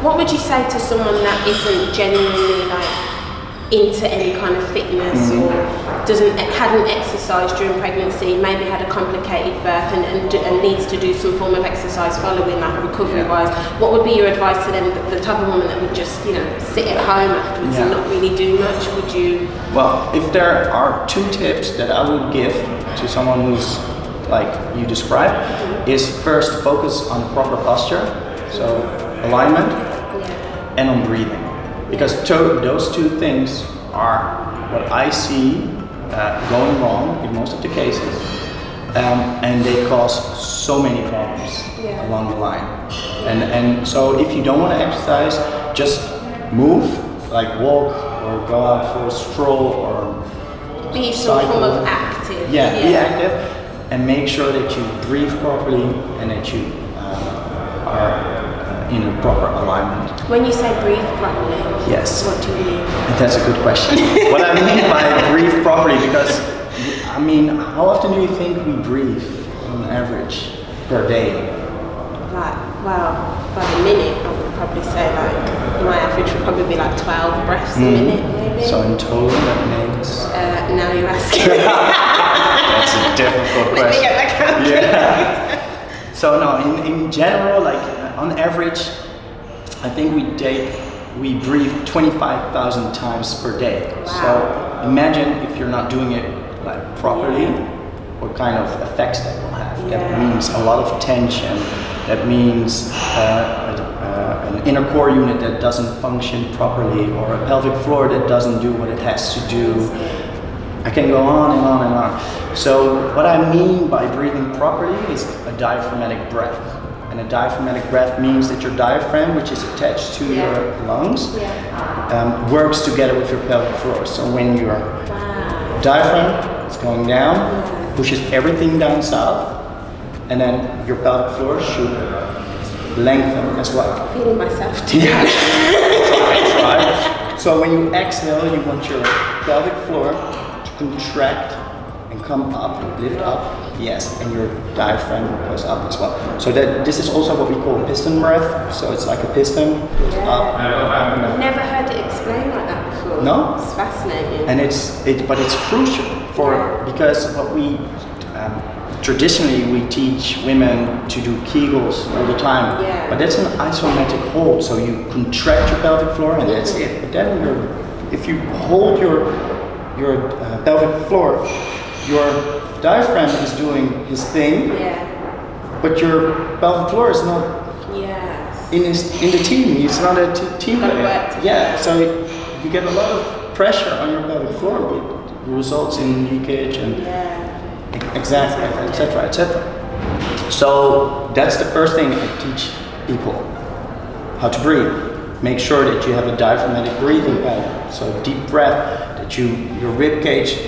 What would you say to someone that isn't genuinely like into any kind of fitness or hadn't exercised during pregnancy, maybe had a complicated birth and needs to do some form of exercise following that recovery-wise? What would be your advice to them, the type of woman that would just, you know, sit at home afterwards and not really do much? Would you? Well, if there are 2 tips that I would give to someone who's like you described, is first focus on proper posture, so alignment, and on breathing. Because those 2 things are what I see going wrong in most of the cases, and they cause so many problems along the line. And so if you don't want to exercise, just move, like walk or go out for a stroll or be some form of active. Be active, and make sure that you breathe properly and that you are in a proper alignment. When you say breathe properly, yes. What do you mean? That's a good question. What I mean by breathe properly, because I mean, how often do you think we breathe on average per day? Like, well, by the minute, I would probably say like my average would probably be like 12 breaths a minute, maybe. So in total, that means. Now you're asking. That's a difficult question. Let me get that calculator. So no, in general, like on average, I think we breathe 25,000 times per day. Wow. So imagine if you're not doing it like properly, what kind of effects that will have. That means a lot of tension. That means an inner core unit that doesn't function properly, or a pelvic floor that doesn't do what it has to do. I can go on and on and on. So what I mean by breathing properly is a diaphragmatic breath. And a diaphragmatic breath means that your diaphragm, which is attached to your lungs, works together with your pelvic floor. So when your diaphragm is going down, pushes everything down south, and then your pelvic floor should lengthen as well. I'm feeling myself too. Try. So when you exhale, you want your pelvic floor to contract and come up, lift up, yes, and your diaphragm goes up as well. So that this is also what we call piston breath. So it's like a piston, up and up and up. I've never heard it explained like that before. No? It's fascinating. And but it's crucial because what we traditionally we teach women to do Kegels all the time, but that's an isometric hold. So you contract your pelvic floor and that's it. But then if you hold your pelvic floor, your diaphragm is doing his thing, but your pelvic floor is not in the team. He's not a team player. Yeah, so you get a lot of pressure on your pelvic floor, which results in leakage and exactly, etc., etc. So that's the first thing I teach people: how to breathe. Make sure that you have a diaphragmatic breathing pattern. So deep breath, that your rib cage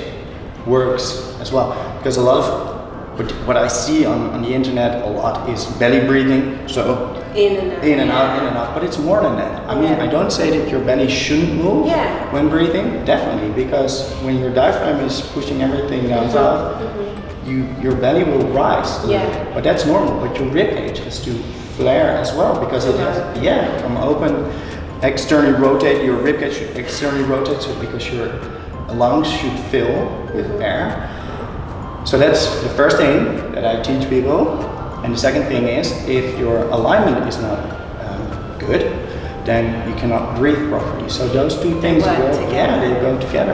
works as well. Because a lot of what I see on the internet a lot is belly breathing. So in and out. But it's more than that. I mean, I don't say that your belly shouldn't move when breathing, definitely, because when your diaphragm is pushing everything down south, your belly will rise. But that's normal. But your rib cage has to flare as well, because it has come open, externally rotate. Your rib cage should externally rotate, so because your lungs should fill with air. So that's the first thing that I teach people. And the second thing is, if your alignment is not good, then you cannot breathe properly. So those 2 things they go together.